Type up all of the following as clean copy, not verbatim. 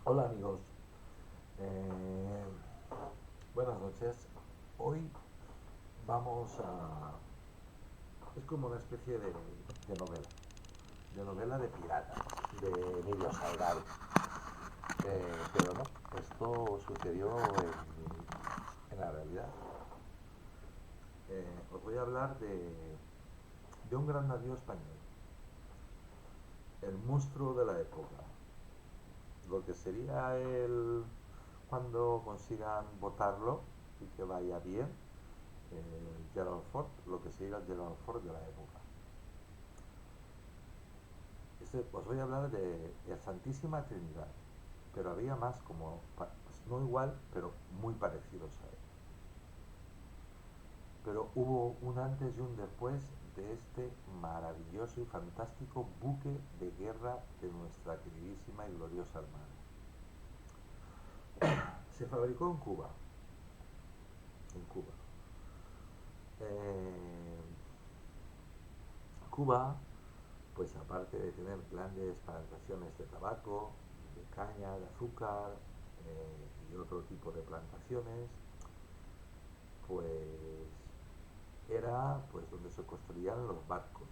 Hola amigos. Eh, Buenas noches. Hoy vamos a... Es como una especie de novela de piratas, de Emilio Salgari. Pero no, esto sucedió en la realidad. Os voy a hablar de un gran navío español, el monstruo de la época, lo que sería el cuando consigan votarlo y que vaya bien, Gerald Ford, lo que sería el Gerald Ford de la época. Os voy a hablar de la Santísima Trinidad, pero había más como, pues no igual, pero muy parecidos a él. Pero hubo un antes y un después de este maravilloso y fantástico buque de guerra de nuestra queridísima y gloriosa Armada. Se fabricó en Cuba, en Cuba. Eh, Cuba, pues aparte de tener grandes plantaciones de tabaco, de caña, de azúcar y otro tipo de plantaciones, pues era pues donde se construían los barcos.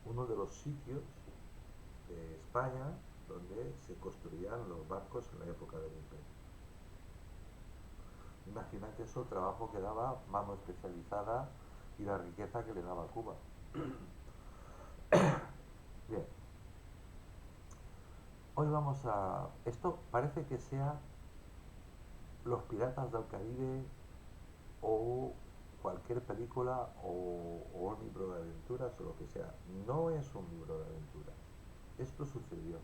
Uno de los sitios de España donde se construían los barcos en la época del Imperio. Imagínate eso, el trabajo que daba, mano especializada y la riqueza que le daba a Cuba. Bien, hoy vamos a... Esto parece que sea Los Piratas del Caribe o cualquier película o un libro de aventuras o lo que sea. No es un libro de aventuras. Esto sucedió.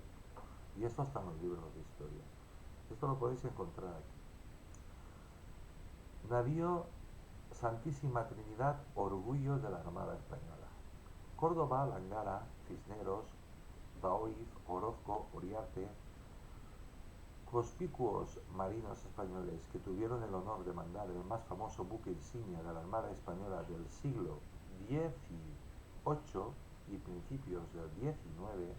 Y esto está en los libros de historia. Esto lo podéis encontrar aquí. Navío Santísima Trinidad, orgullo de la Armada Española. Córdoba, Langara, Cisneros, Daoiz, Orozco, Oriarte, conspicuos marinos españoles que tuvieron el honor de mandar el más famoso buque insignia de la Armada Española del siglo XVIII y principios del XIX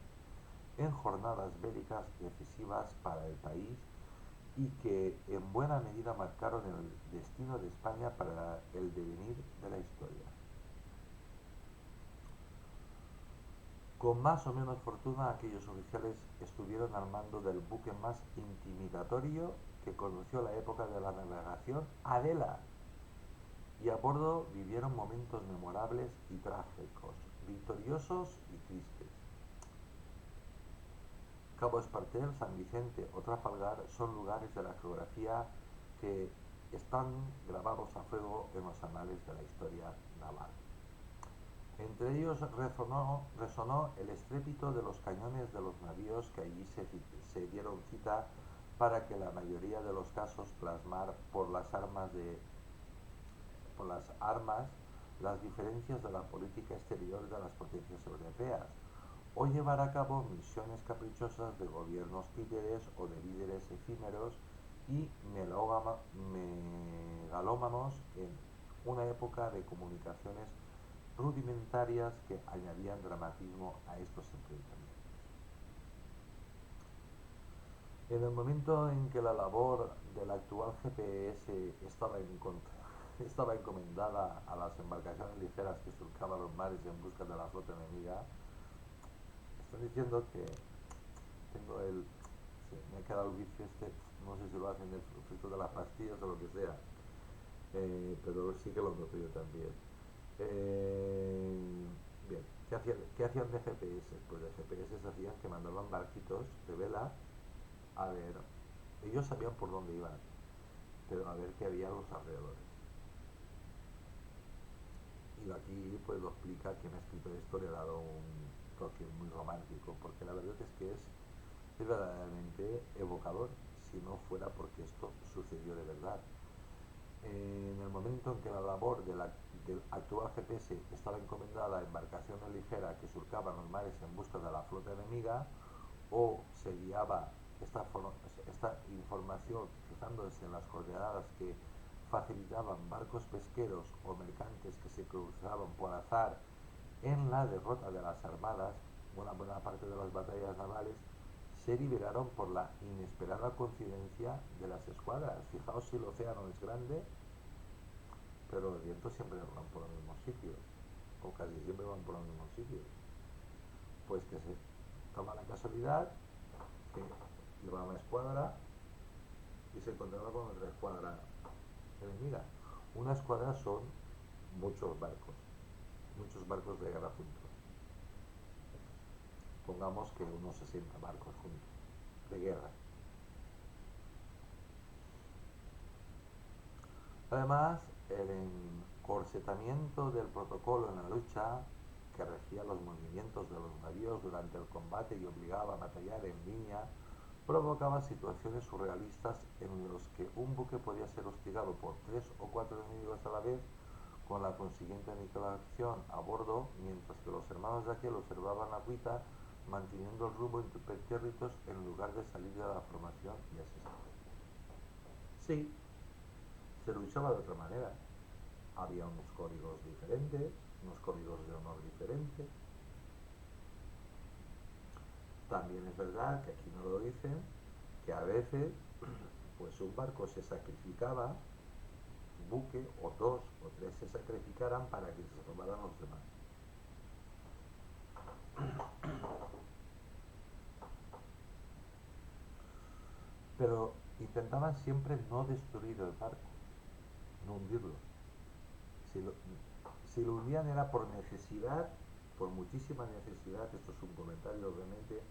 en jornadas bélicas decisivas para el país y que en buena medida marcaron el destino de España para el devenir de la historia. Con más o menos fortuna, aquellos oficiales estuvieron al mando del buque más intimidatorio que conoció la época de la navegación, Adela, y a bordo vivieron momentos memorables y trágicos, victoriosos y tristes. Cabo Espartel, San Vicente o Trafalgar son lugares de la geografía que están grabados a fuego en los anales de la historia naval. Entre ellos resonó el estrépito de los cañones de los navíos que allí se dieron cita para que la mayoría de los casos plasmar por las armas las diferencias de la política exterior de las potencias europeas, o llevar a cabo misiones caprichosas de gobiernos títeres o de líderes efímeros y megalómanos en una época de comunicaciones rudimentarias que añadían dramatismo a estos enfrentamientos. En el momento en que la labor del actual GPS estaba encomendada a las embarcaciones ligeras que surcaban los mares en busca de la flota enemiga, están diciendo que tengo el... me ha quedado el vicio este, no sé si lo hacen el efecto de las pastillas o lo que sea, pero sí que lo noto yo también. Bien, ¿qué hacían de GPS? Pues de GPS hacían que mandaban barquitos de vela a ver, ellos sabían por dónde iban, pero a ver qué había a los alrededores. Y aquí pues lo explica quien ha escrito esto, le ha dado un toque muy romántico, porque la verdad es que es verdaderamente evocador, si no fuera porque esto sucedió de verdad. En el momento en que la labor del actual GPS estaba encomendada a embarcaciones ligeras que surcaban los mares en busca de la flota enemiga, o se guiaba esta información fijándose en las coordenadas que facilitaban barcos pesqueros o mercantes que se cruzaban por azar en la derrota de las armadas, una buena parte de las batallas navales se liberaron por la inesperada coincidencia de las escuadras. Fijaos si el océano es grande, pero los vientos siempre van por los mismos sitios, o casi siempre van por los mismos sitios. Pues que se toma la casualidad que iba una escuadra y se encontraba con otra escuadra enemiga. Una escuadra son muchos barcos de guerra juntos. Pongamos que unos 60 barcos juntos, de guerra. Además, el encorsetamiento del protocolo en la lucha, que regía los movimientos de los navíos durante el combate y obligaba a batallar en línea, provocaba situaciones surrealistas en los que un buque podía ser hostigado por 3 o 4 enemigos a la vez, con la consiguiente aniquilación a bordo, mientras que los hermanos de aquel observaban la ruta, manteniendo el rumbo impertérritos en lugar de salir de la formación y asistir. Sí, se luchaba de otra manera. Había unos códigos diferentes, unos códigos de honor diferentes. También es verdad que aquí no lo dicen, que a veces pues un barco se sacrificaba, un buque o 2 o 3 se sacrificaran para que se salvaran los demás. Pero intentaban siempre no destruir el barco, no hundirlo. Si lo, si lo hundían era por necesidad, por muchísima necesidad, esto es un comentario obviamente,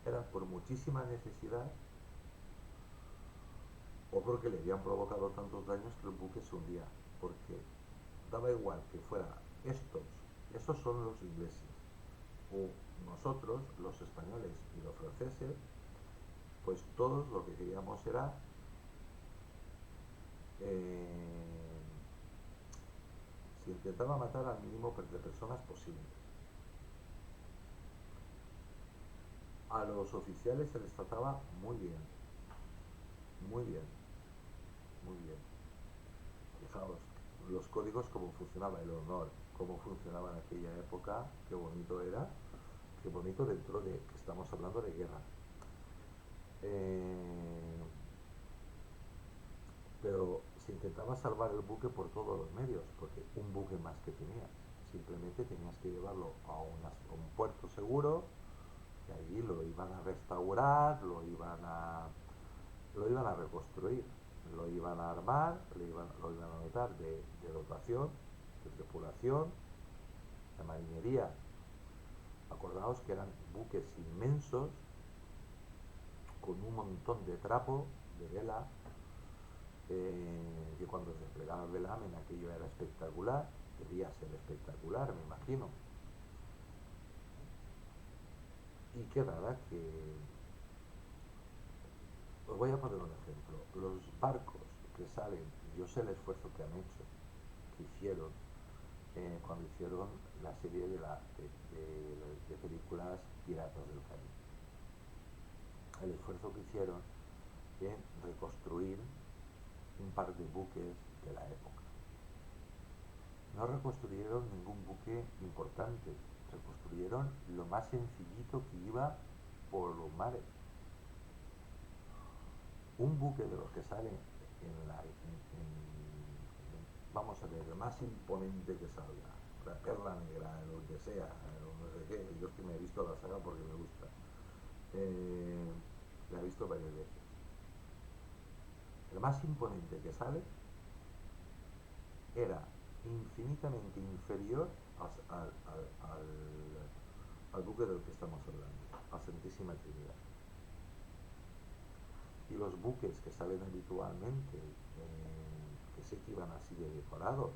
era por muchísima necesidad o porque le habían provocado tantos daños que el buque se hundía. Porque daba igual que fuera estos son los ingleses, o nosotros, los españoles y los franceses, pues todos lo que queríamos era se intentaba matar al mínimo de personas posibles. A los oficiales se les trataba muy bien, muy bien, muy bien. Fijaos, los códigos, cómo funcionaba el honor, cómo funcionaba en aquella época, qué bonito era, qué bonito dentro de que estamos hablando de guerra. Eh, pero se intentaba salvar el buque por todos los medios, porque un buque más que tenías, simplemente tenías que llevarlo a un puerto seguro, y allí lo iban a restaurar, lo iban a reconstruir, lo iban a armar, lo iban a dotar de dotación, de tripulación, de marinería. Acordaos que eran buques inmensos, con un montón de trapo, de vela, que cuando se desplegaba el velamen aquello era espectacular, debía ser espectacular, me imagino. Y qué rara que... Os voy a poner un ejemplo. Los barcos que salen, yo sé el esfuerzo que han hecho, que hicieron, cuando hicieron la serie de películas Piratas del Caribe. El esfuerzo que hicieron en reconstruir un par de buques de la época. No reconstruyeron ningún buque importante, reconstruyeron lo más sencillito que iba por los mares. Un buque de los que sale vamos a ver, el más imponente que salga, la Perla Negra, lo que sea, no sé qué, yo es que me he visto la saga porque me gusta. La he visto varias veces. El más imponente que sale era infinitamente inferior al buque del que estamos hablando, a Santísima Trinidad. Y los buques que salen habitualmente, que sé que iban así de decorados,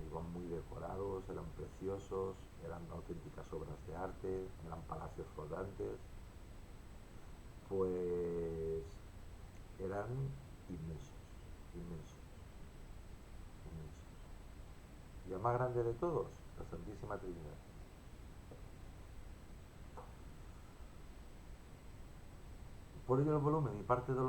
iban muy decorados, eran preciosos, eran auténticas obras de arte, eran palacios flotantes, pues eran inmensos, inmensos, inmensos. Y el más grande de todos, la Santísima Trinidad. Por ello el volumen y parte de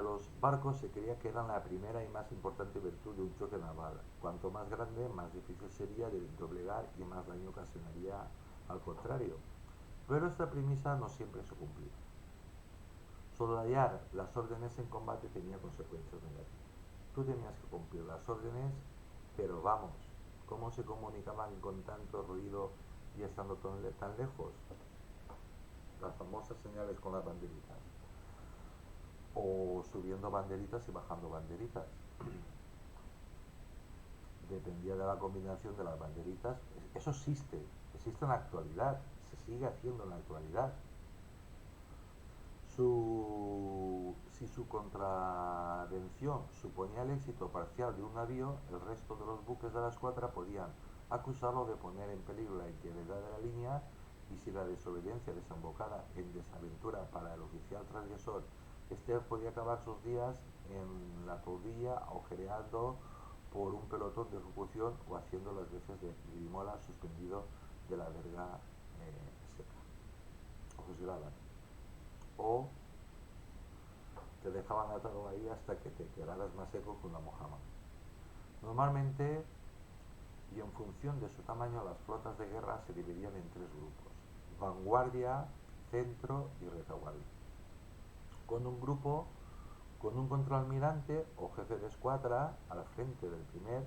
los barcos se creía que eran la primera y más importante virtud de un choque naval. Cuanto más grande, más difícil sería de doblegar y más daño ocasionaría al contrario. Pero esta premisa no siempre se cumplía. Soslayar las órdenes en combate tenía consecuencias negativas. Tú tenías que cumplir las órdenes, pero vamos, ¿cómo se comunicaban con tanto ruido y estando tan lejos? Las famosas señales con las banderitas. O subiendo banderitas y bajando banderitas. Dependía de la combinación de las banderitas. Eso existe en la actualidad, se sigue haciendo en la actualidad. Si su contravención suponía el éxito parcial de un navío, el resto de los buques de la escuadra podían acusarlo de poner en peligro la integridad de la línea, y si la desobediencia desembocaba en desaventura para el oficial transgresor, este podía acabar sus días en la toldilla agujereando por un pelotón de ejecución o haciendo las veces de grimola suspendido de la verga seca o fusilaban, o te dejaban atado ahí hasta que te quedaras más seco que una mojama. Normalmente, y en función de su tamaño, las flotas de guerra se dividían en tres grupos: vanguardia, centro y retaguardia. Con un grupo con un contraalmirante o jefe de escuadra al frente del primer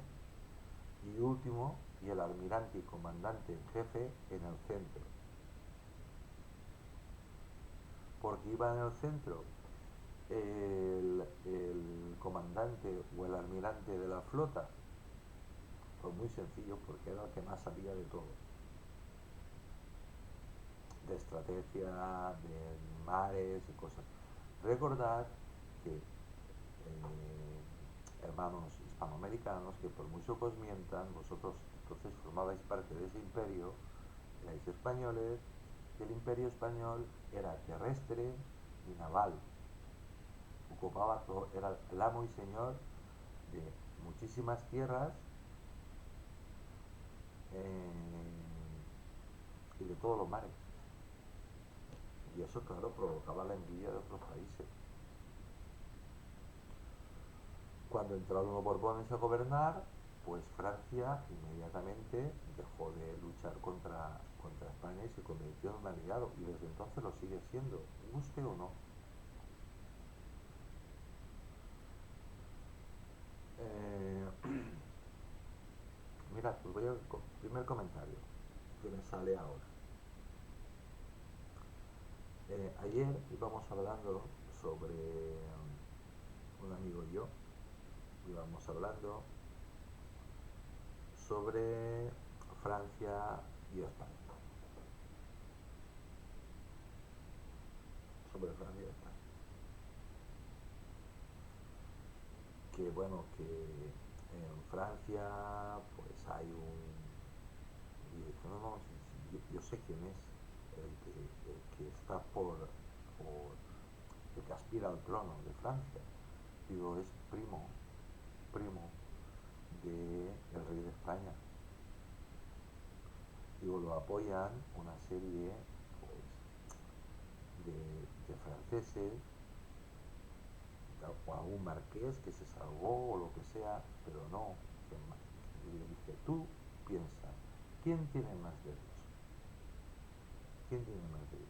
y último, y el almirante y comandante en jefe en el centro. Porque iba en el centro el comandante o el almirante de la flota. Pues muy sencillo, porque era el que más sabía de todo, de estrategia, de mares y cosas. Recordad que hermanos hispanoamericanos, que por mucho que os mientan, vosotros entonces formabais parte de ese imperio, erais españoles, y el imperio español era terrestre y naval. Ocupaba todo, era el amo y señor de muchísimas tierras y de todos los mares. Y eso, claro, provocaba la envidia de otros países. Cuando entraron los Borbones a gobernar, pues Francia inmediatamente dejó de luchar contra España y se convirtió en un aliado. Y desde entonces lo sigue siendo, guste o no. Eh, Mirad, pues voy al primer comentario que me sale ahora. Ayer íbamos hablando sobre un amigo y yo, íbamos hablando sobre Francia y España. Sobre Francia y España. Que bueno, que en Francia pues hay un... Y dice, no, no, sí, sí, yo sé quién es el que está por el que aspira al trono de Francia. Digo, es primo del rey de España. Digo, lo apoyan una serie pues de franceses o algún marqués que se salvó o lo que sea, pero no. Y le dije, tú piensa, ¿quién tiene más derechos? ¿Quién tiene más derechos?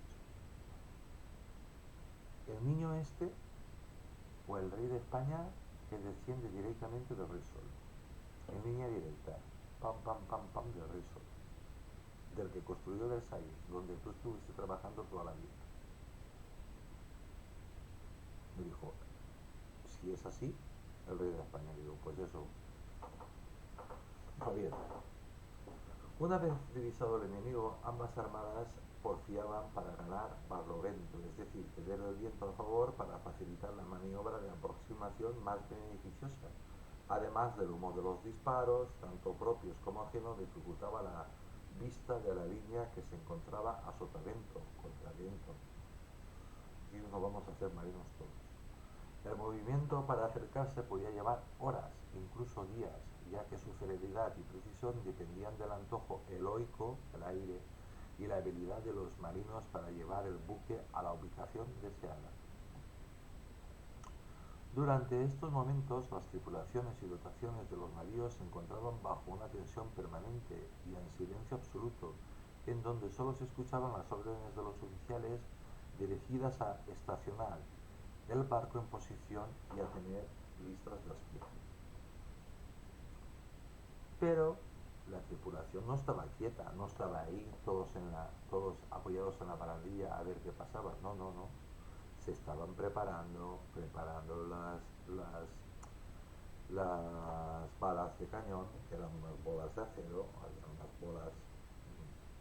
¿El niño este o el rey de España, que desciende directamente del rey Sol? En línea directa, pam, pam, pam, pam, del rey Sol, del que construyó Versalles, donde tú estuviste trabajando toda la vida. Me dijo, si es así, el rey de España. Digo, pues eso, está bien. Una vez divisado el enemigo, ambas armadas porfiaban para ganar barlovento, es decir, tener el viento a favor para facilitar la maniobra de aproximación más beneficiosa. Además del humo de los disparos, tanto propios como ajenos, dificultaba la vista de la línea que se encontraba a sotavento, contraviento. Y no vamos a ser marinos todos. El movimiento para acercarse podía llevar horas, incluso días, ya que su celeridad y precisión dependían del antojo heroico, el aire, y la habilidad de los marinos para llevar el buque a la ubicación deseada. Durante estos momentos, las tripulaciones y dotaciones de los navíos se encontraban bajo una tensión permanente y en silencio absoluto, en donde solo se escuchaban las órdenes de los oficiales dirigidas a estacionar el barco en posición y a tener listas las piezas. Pero la tripulación no estaba quieta, no estaba ahí todos apoyados en la barandilla a ver qué pasaba. No, no, no. Se estaban preparando las balas de cañón, que eran unas bolas de acero, había unas bolas,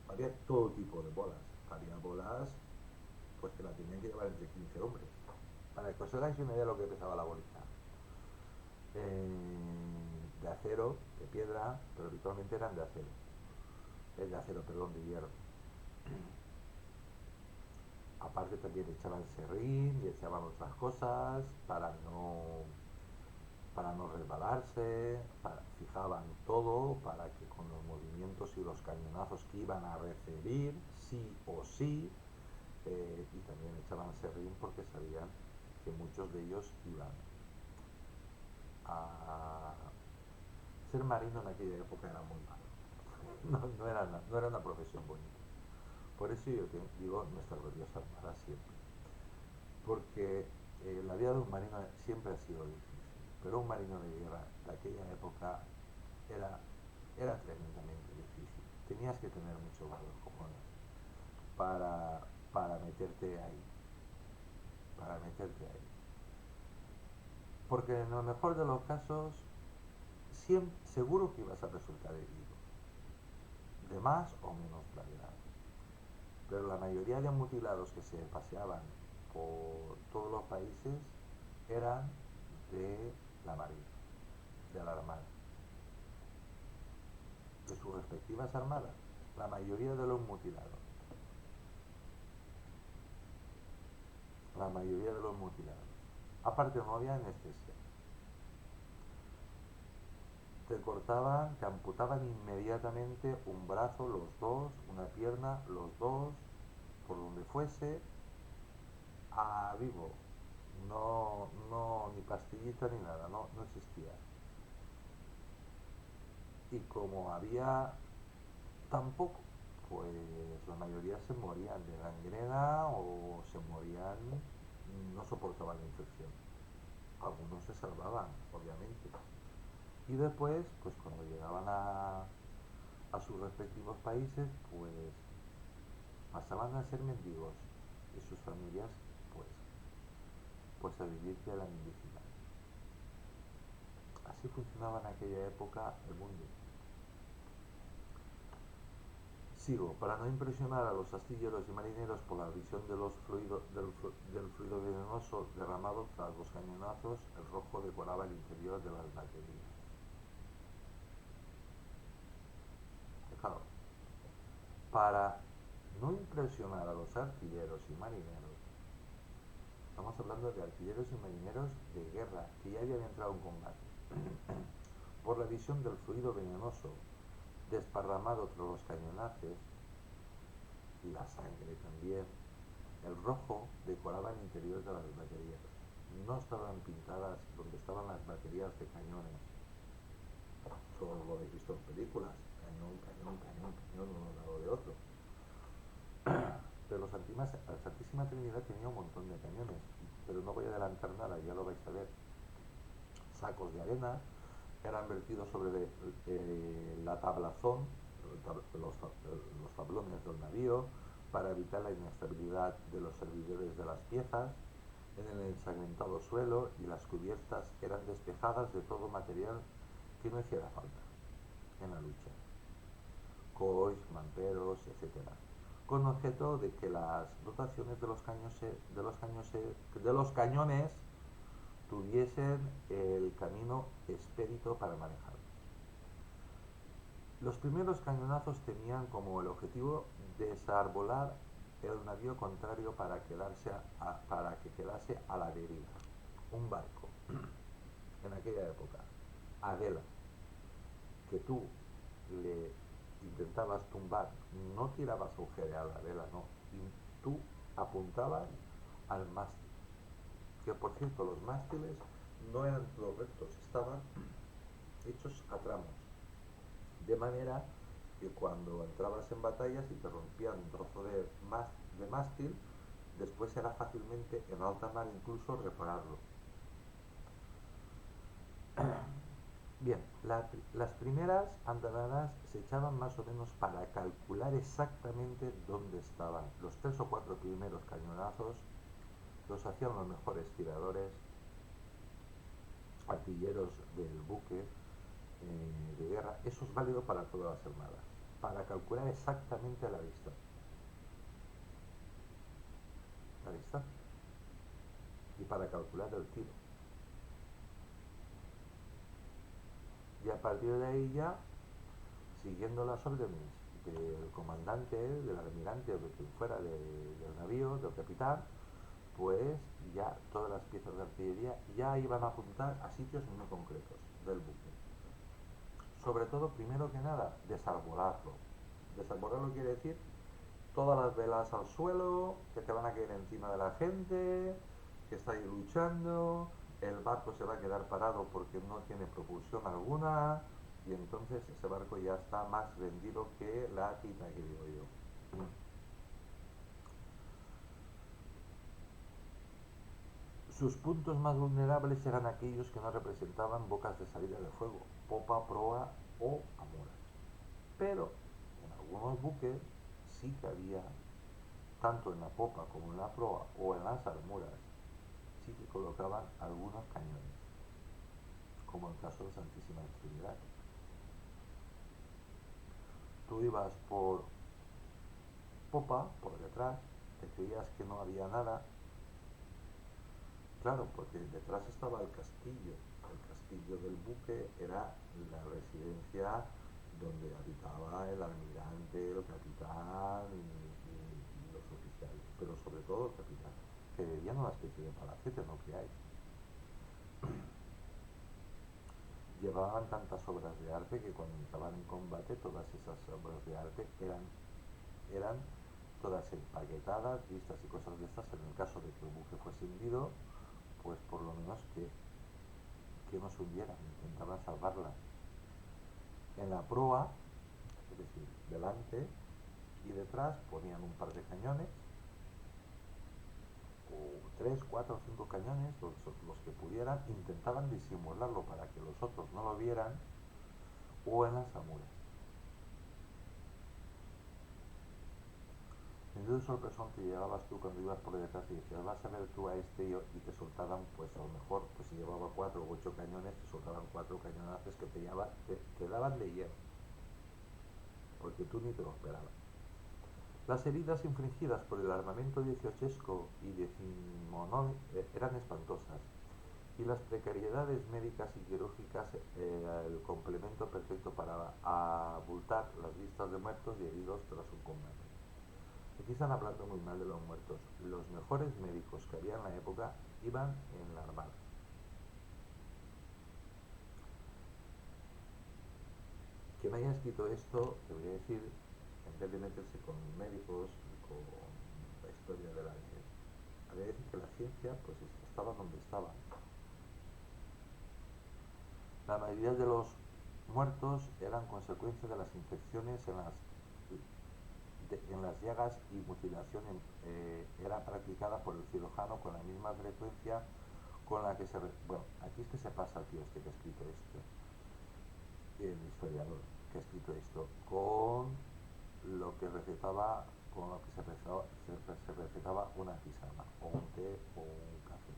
había todo tipo de bolas. Había bolas pues que la tenían que llevar entre 15 hombres. Para que os hagáis una idea de lo que pesaba la bolita. De acero, de piedra, pero habitualmente eran de acero. De acero, perdón, de hierro. Aparte también echaban serrín y echaban otras cosas para no resbalarse, fijaban todo para que con los movimientos y los cañonazos que iban a recibir, sí o sí, y también echaban serrín porque sabían que muchos de ellos iban a ser marino en aquella época era muy malo. No era una profesión bonita. Por eso yo digo nuestra gloriosa armada siempre. Porque la vida de un marino siempre ha sido difícil. Pero un marino de guerra de aquella época era, era tremendamente difícil. Tenías que tener mucho valor, cojones, para, para meterte ahí. Para meterte ahí. Porque en lo mejor de los casos, seguro que ibas a resultar herido. De más o menos gravedad. Pero la mayoría de mutilados que se paseaban por todos los países eran de la Marina, de la Armada, de sus respectivas armadas, la mayoría de los mutilados, la mayoría de los mutilados. Aparte no había anestesia, te cortaban, te amputaban inmediatamente un brazo, los dos, una pierna, los dos, por donde fuese, a vivo. No, no, ni pastillita ni nada, no, no existía. Y como había tampoco, pues la mayoría se morían de gangrena o se morían, no soportaban la infección. Algunos se salvaban, obviamente. Y después, pues cuando llegaban a sus respectivos países, pues pasaban a ser mendigos y sus familias, pues, pues a vivir de la mendicidad. Así funcionaba en aquella época el mundo. Sigo, para no impresionar a los astilleros y marineros por la visión de del fluido venenoso derramado tras los cañonazos, el rojo decoraba el interior de las baterías. Claro, para no impresionar a los artilleros y marineros, estamos hablando de artilleros y marineros de guerra que ya habían entrado en combate, por la visión del fluido venenoso desparramado tras los cañonazos y la sangre también. El rojo decoraba el interior de las baterías. No estaban pintadas donde estaban las baterías de cañones. Solo lo habéis visto en películas. Cañón, cañón, cañón, cañón, uno al lado de otro. Pero la Santísima Trinidad tenía un montón de cañones. Pero no voy a adelantar nada, ya lo vais a ver. Sacos de arena eran vertidos sobre la tablazón, los tablones del navío, para evitar la inestabilidad de los servidores de las piezas. En el ensangrentado suelo y las cubiertas eran despejadas de todo material que no hiciera falta en la lucha, cois, mamperos, etcétera, con objeto de que las dotaciones de los cañones tuviesen el camino expedito para manejarlos. Los primeros cañonazos tenían como el objetivo desarbolar el navío contrario para que quedase a la deriva. Un barco, en aquella época, a vela, que tú le intentabas tumbar, no tirabas a agujerear la vela, no, y tú apuntabas al mástil, que por cierto los mástiles no eran todos rectos, estaban hechos a tramos, de manera que cuando entrabas en batallas y te rompían un trozo de mástil, después era fácilmente en alta mar incluso repararlo. Bien, las primeras andanadas se echaban más o menos para calcular exactamente dónde estaban. Los 3 o 4 primeros cañonazos los hacían los mejores tiradores, artilleros del buque de guerra. Eso es válido para todas las armadas, para calcular exactamente la vista y para calcular el tiro. Y a partir de ahí ya, siguiendo las órdenes del comandante, del almirante o de quien fuera del navío, del capitán, pues ya todas las piezas de artillería ya iban a apuntar a sitios muy concretos del buque. Sobre todo, primero que nada, desarbolarlo. Desarbolarlo quiere decir todas las velas al suelo, que te van a caer encima de la gente, que está ahí luchando, el barco se va a quedar parado porque no tiene propulsión alguna, y entonces ese barco ya está más vendido que la tita, que digo yo. Sus puntos más vulnerables eran aquellos que no representaban bocas de salida de fuego, popa, proa o amuras. Pero en algunos buques sí que había, tanto en la popa como en la proa o en las almuras, sí que colocaban algunos cañones, como el caso de Santísima Trinidad. Tú ibas por popa, por detrás, te creías que no había nada. Claro, porque detrás estaba el castillo. El castillo del buque era la residencia donde habitaba el almirante, el capitán y los oficiales, pero sobre todo el capitán, que vivía en una especie de palacete, no creáis. Llevaban tantas obras de arte que cuando entraban en combate todas esas obras de arte eran todas empaquetadas, vistas y cosas de estas, en el caso de que el buque fuese hundido, pues por lo menos que no se hundieran, intentaban salvarlas. En la proa, es decir, delante y detrás, ponían un par de cañones, o 3, 4 o 5 cañones, los que pudieran, intentaban disimularlo para que los otros no lo vieran, o en las amuras. Menudo sorpresón te llevabas tú cuando ibas por detrás y decías, vas a ver tú a este, y te soltaban, pues a lo mejor, pues si llevaba 4 u 8 cañones, te soltaban 4 cañonazos que te daban de hierro, porque tú ni te lo esperabas. Las heridas infligidas por el armamento dieciochesco y decimonónico eran espantosas, y las precariedades médicas y quirúrgicas el complemento perfecto para abultar las listas de muertos y heridos tras un combate. Aquí están hablando muy mal de los muertos. Los mejores médicos que había en la época iban en la armada. Quien haya escrito esto, te voy a decir, en vez de meterse con médicos y con la historia de la ciencia, había que decir que la ciencia pues estaba donde estaba. La mayoría de los muertos eran consecuencia de las infecciones en las llagas, y mutilación era practicada por el cirujano con la misma frecuencia con la que bueno, aquí es que se pasa el tío este que ha escrito esto, el historiador que ha escrito esto, con lo que recetaba, con lo que se recetaba una tisana, o un té, o un café.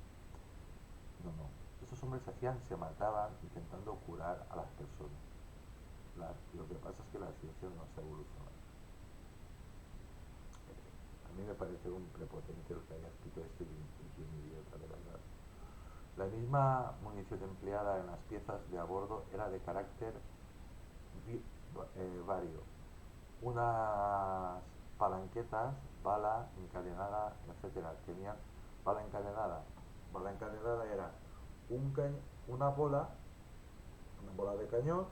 No, no. Estos hombres se mataban intentando curar a las personas. Lo que pasa es que la ciencia no se evoluciona. A mí me parece un prepotente el que haya escrito esto, y un idiota, de verdad. La misma munición empleada en las piezas de a bordo era de carácter vario. Unas palanquetas, bala encadenada, etcétera. Tenían bala encadenada. Bala encadenada era un una una bola de cañón,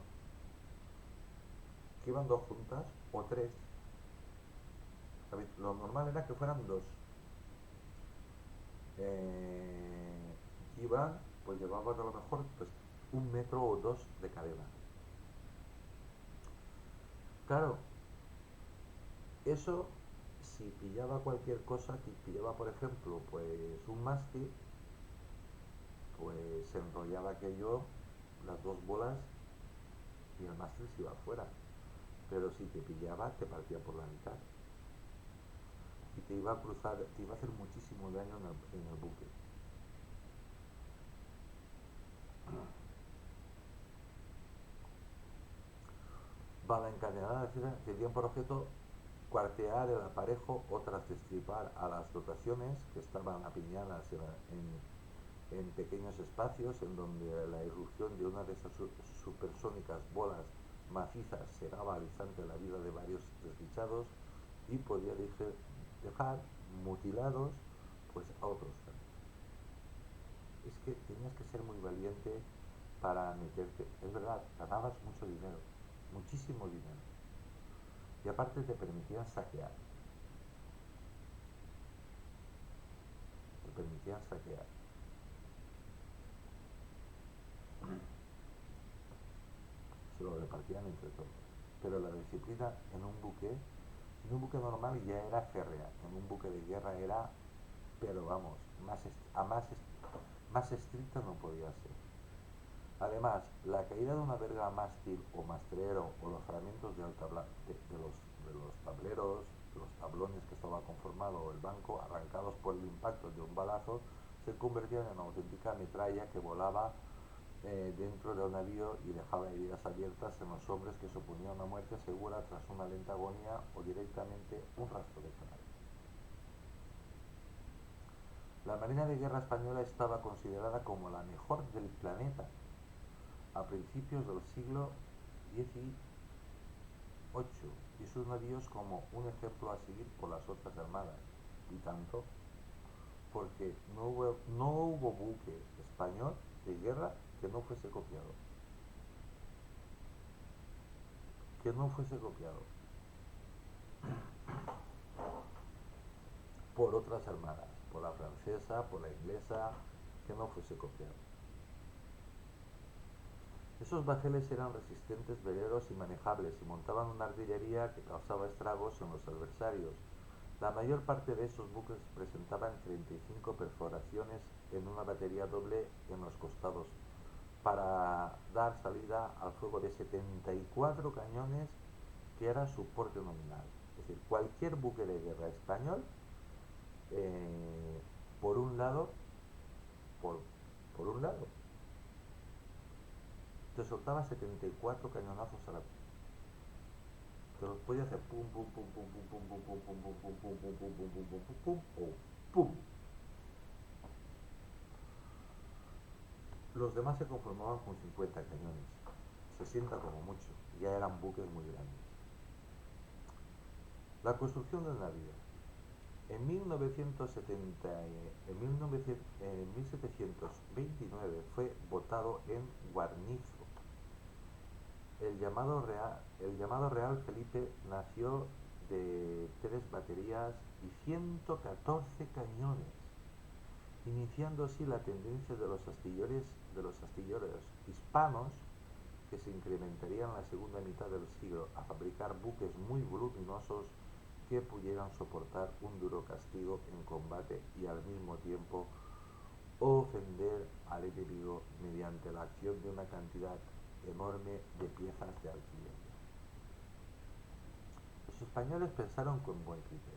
que iban dos juntas o tres. Lo normal era que fueran dos. Iban, pues llevaban a lo mejor pues 1 metro o 2 de cadena. Claro, eso si pillaba cualquier cosa, que pillaba por ejemplo pues un mástil, pues se enrollaba aquello, las dos bolas y el mástil se iba afuera. Pero si te pillaba, te partía por la mitad y te iba a cruzar, te iba a hacer muchísimo daño en el buque. Bala encadenada tenían por objeto cuartear el aparejo o tras destripar a las dotaciones que estaban apiñadas en pequeños espacios en donde la irrupción de una de esas supersónicas bolas macizas segaba al instante la vida de varios desdichados y podía dejar mutilados pues a otros tantos. Es que tenías que ser muy valiente para meterte. Es verdad, ganabas mucho dinero, muchísimo dinero. Y aparte te permitían saquear, te permitían saquear. Se lo repartían entre todos. Pero la disciplina en un buque normal ya era férrea, en un buque de guerra era, pero vamos, más estricta no podía ser. Además, la caída de una verga mástil o mastrero o los fragmentos de los tableros, de los tablones que estaba conformado el banco, arrancados por el impacto de un balazo, se convertían en una auténtica metralla que volaba dentro del navío y dejaba heridas abiertas en los hombres que suponían una muerte segura tras una lenta agonía o directamente un rastro de cadáver. La Marina de Guerra Española estaba considerada como la mejor del planeta a principios del siglo XVIII y sus navíos como un ejemplo a seguir por las otras armadas. Y tanto, porque no hubo buque español de guerra que no fuese copiado. Que no fuese copiado por otras armadas, por la francesa, por la inglesa, que no fuese copiado. Esos bajeles eran resistentes veleros y manejables y montaban una artillería que causaba estragos en los adversarios. La mayor parte de esos buques presentaban 35 perforaciones en una batería doble en los costados para dar salida al fuego de 74 cañones que era su porte nominal. Es decir, cualquier buque de guerra español, eh, por un lado, por, por un lado, te soltaba 74 cañonazos a la. Te los podía hacer pum pum pum pum pum pum pum pum pum pum pum pum pum pum pum pum pum pum o pum. Los demás se conformaban con 50 cañones, 60 como mucho, ya eran buques muy grandes. La construcción del navío. En 1970, en 1729 fue votado en Guarnizo. El llamado Real Felipe nació de 3 baterías y 114 cañones, iniciando así la tendencia de los astilleros hispanos que se incrementaría en la segunda mitad del siglo a fabricar buques muy voluminosos que pudieran soportar un duro castigo en combate y al mismo tiempo ofender al enemigo mediante la acción de una cantidad enorme de piezas de artillería. Los españoles pensaron con buen criterio.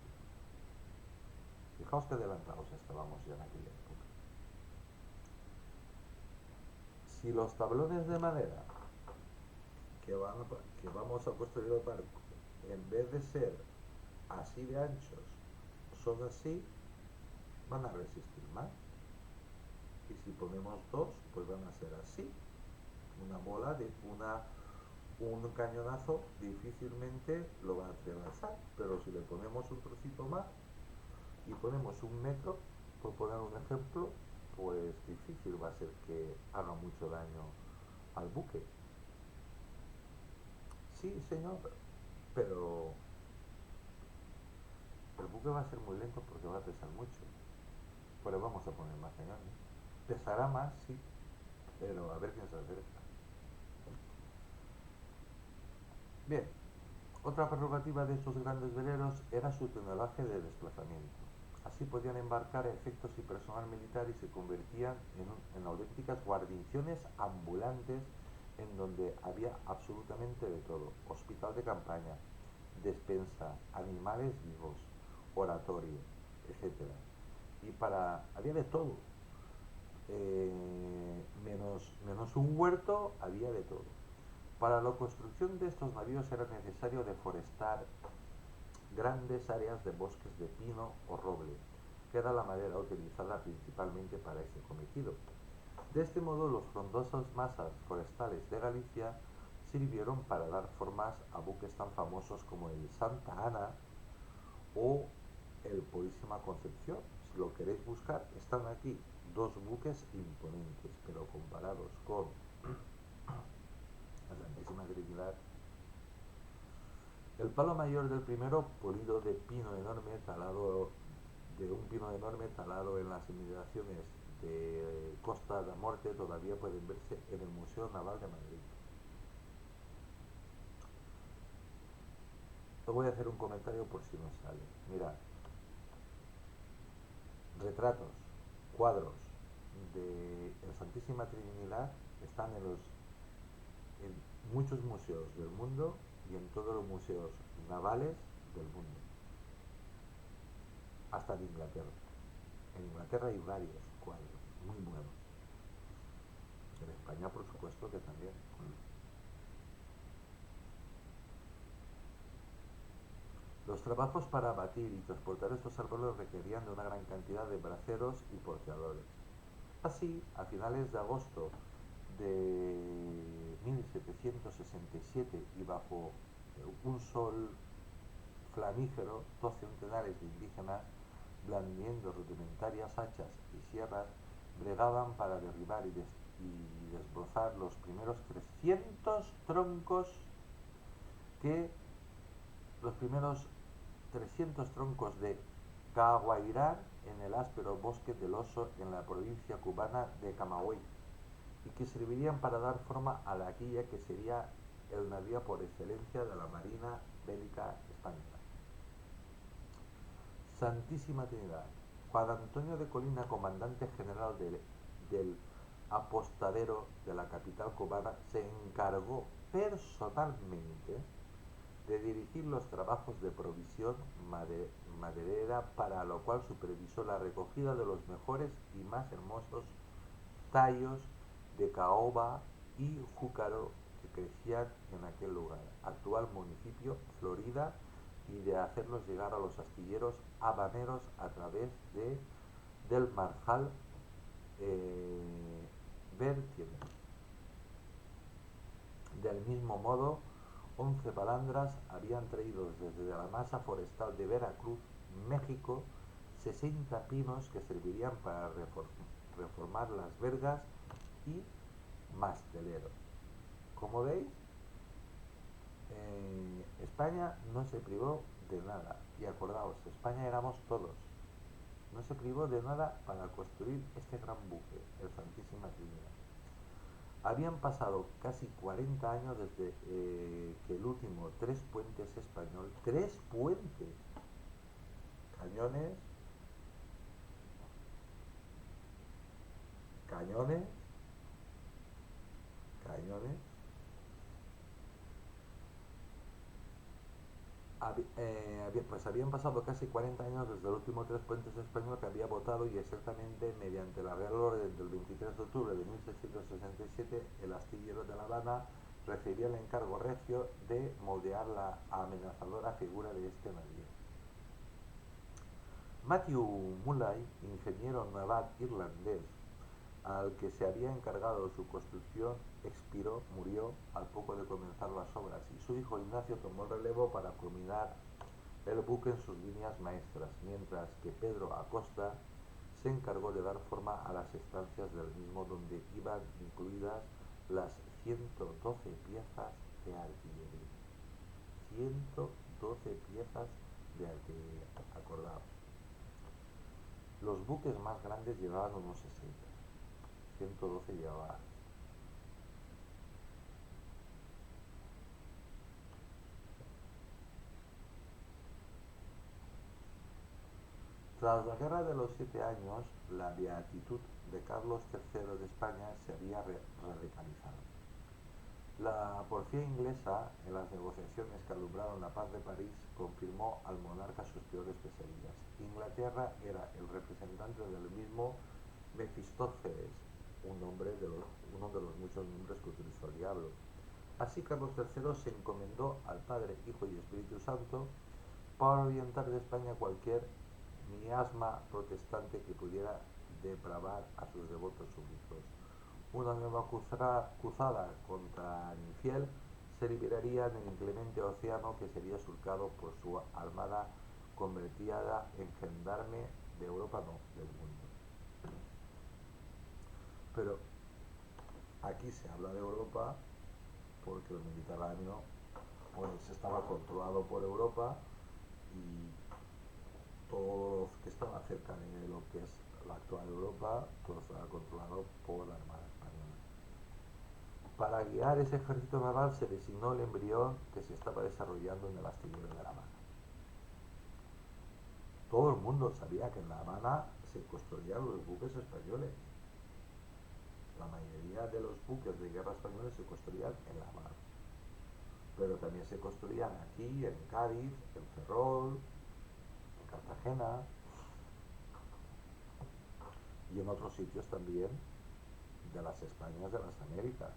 Fijaos que adelantados estábamos ya en aquella época. Si los tablones de madera que vamos a construir el barco, en vez de ser así de anchos, son así, van a resistir más. Y si ponemos dos, pues van a ser así. Una bola de un cañonazo difícilmente lo va a atravesar, pero si le ponemos un trocito más y ponemos 1 metro, por poner un ejemplo, pues difícil va a ser que haga mucho daño al buque. Sí, señor, pero el buque va a ser muy lento porque va a pesar mucho. Pues vamos a poner más cañones. Pesará más, sí, pero a ver quién se acerca. Bien, Otra prerrogativa de estos grandes veleros era su tonelaje de desplazamiento. Así podían embarcar efectos y personal militar y se convertían en auténticas guarniciones ambulantes en donde había absolutamente de todo. Hospital de campaña, despensa, animales vivos, oratorio, etcétera. Había de todo. Menos un huerto, había de todo. Para la construcción de estos navíos era necesario deforestar grandes áreas de bosques de pino o roble, que era la madera utilizada principalmente para ese cometido. De este modo, los frondosas masas forestales de Galicia sirvieron para dar formas a buques tan famosos como el Santa Ana o el Purísima Concepción. Si lo queréis buscar, están aquí dos buques imponentes, pero comparados con la Santísima Trinidad. El palo mayor del primero, polido de pino enorme, talado de un pino enorme talado en las inmediaciones de Costa da Morte, todavía pueden verse en el Museo Naval de Madrid. Os voy a hacer un comentario por si no sale. Mirad, retratos, cuadros de la Santísima Trinidad están en muchos museos del mundo y en todos los museos navales del mundo, hasta en Inglaterra. En Inglaterra hay varios cuadros muy buenos. En España, por supuesto, que también. Los trabajos para abatir y transportar estos árboles requerían de una gran cantidad de braceros y porteadores. Así, a finales de agosto de 1767 y bajo un sol flamígero, 12 centenares de indígenas, blandiendo rudimentarias hachas y sierras, bregaban para derribar y desbrozar los primeros 300 troncos que los primeros 300 troncos de Caguairán en el áspero bosque del Oso en la provincia cubana de Camagüey y que servirían para dar forma a la quilla que sería el navío por excelencia de la Marina Bélica Española. Santísima Trinidad. Juan Antonio de Colina, comandante general del apostadero de la capital cubana, se encargó personalmente de dirigir los trabajos de provisión maderera, para lo cual supervisó la recogida de los mejores y más hermosos tallos de caoba y júcaro que crecían en aquel lugar, actual municipio Florida, y de hacerlos llegar a los astilleros habaneros a través del Marjal Bertienes. Del mismo modo, 11 balandras habían traído desde la masa forestal de Veracruz, México, 60 pinos que servirían para reformar las vergas y masteleros. Como veis, España no se privó de nada. Y acordaos, España éramos todos. No se privó de nada para construir este gran buque, el Santísima Trinidad. Habían pasado casi 40 años desde que el último Tres Puentes español, ¡tres puentes! Cañones, cañones, cañones. Pues habían pasado casi 40 años desde el último Tres Puentes español que había votado, y exactamente mediante la Real Orden del 23 de octubre de 1667 el astillero de La Habana recibía el encargo regio de moldear la amenazadora figura de este navío. Matthew Mulay, ingeniero naval irlandés, al que se había encargado su construcción, murió al poco de comenzar las obras, y su hijo Ignacio tomó el relevo para culminar el buque en sus líneas maestras, mientras que Pedro Acosta se encargó de dar forma a las estancias del mismo, donde iban incluidas las 112 piezas de artillería. 112 piezas de artillería, acordaos. Los buques más grandes llevaban unos 60, 112 llevaba. Tras la Guerra de los Siete Años, la beatitud de Carlos III de España se había radicalizado. La porfía inglesa, en las negociaciones que alumbraron la paz de París, confirmó al monarca sus peores pesadillas. Inglaterra era el representante del mismo Mefistófeles, uno de los muchos nombres que utilizó el diablo. Así Carlos III se encomendó al Padre, Hijo y Espíritu Santo para orientar de España cualquier miasma protestante que pudiera depravar a sus devotos súbditos. Una nueva cruzada contra el infiel se liberaría en el inclemente océano que sería surcado por su armada convertida en gendarme de Europa, no, del mundo. Pero aquí se habla de Europa porque el Mediterráneo pues estaba controlado por Europa y todo lo que estaba cerca de lo que es la actual Europa, todo estaba controlado por la Armada Española. Para guiar ese ejército naval se designó el embrión que se estaba desarrollando en el astillero de La Habana. Todo el mundo sabía que en La Habana se construían los buques españoles. La mayoría de los buques de guerra españoles se construían en La Habana. Pero también se construían aquí, en Cádiz, en Ferrol, en Cartagena y en otros sitios también de las Españas de las Américas.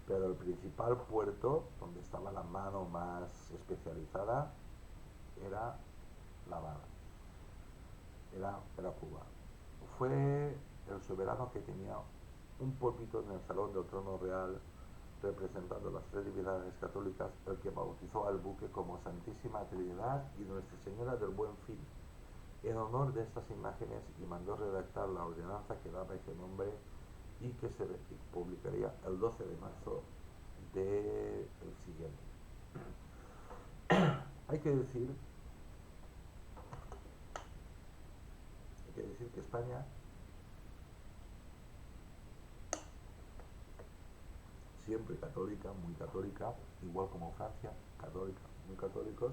Pero el principal puerto donde estaba la mano más especializada era La Habana, era Cuba. Fue el soberano que tenía un púlpito en el salón del trono real representando las tres divinidades católicas, el que bautizó al buque como Santísima Trinidad y Nuestra Señora del Buen Fin, en honor de estas imágenes, y mandó redactar la ordenanza que daba ese nombre y que se publicaría el 12 de marzo del siguiente. Hay que decir que España, siempre católica, muy católica, igual como Francia, católica, muy católicos,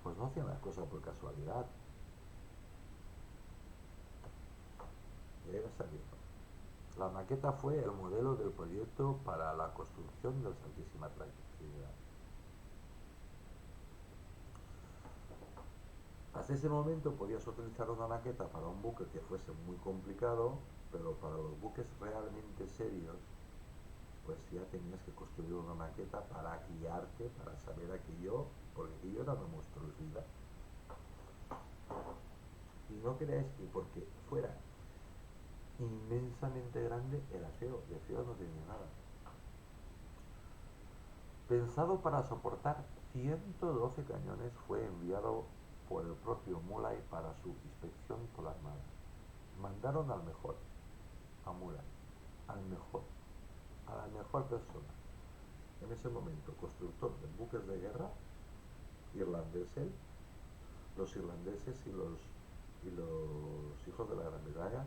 pues no hacían las cosas por casualidad. Era sabido. La maqueta fue el modelo del proyecto para la construcción del Santísima Trinidad. Hasta ese momento podías utilizar una maqueta para un buque que fuese muy complicado, pero para los buques realmente serios, pues ya tenías que construir una maqueta para guiarte, para saber aquello, porque aquello era una monstruosidad. Y no creáis que porque fuera inmensamente grande era feo, de feo no tenía nada. Pensado para soportar 112 cañones, fue enviado por el propio Mulay para su inspección por la Armada. Mandaron al mejor, a Mulay, al mejor, a la mejor persona. En ese momento, constructor de buques de guerra, irlandeses, los irlandeses y los hijos de la Gran Bretaña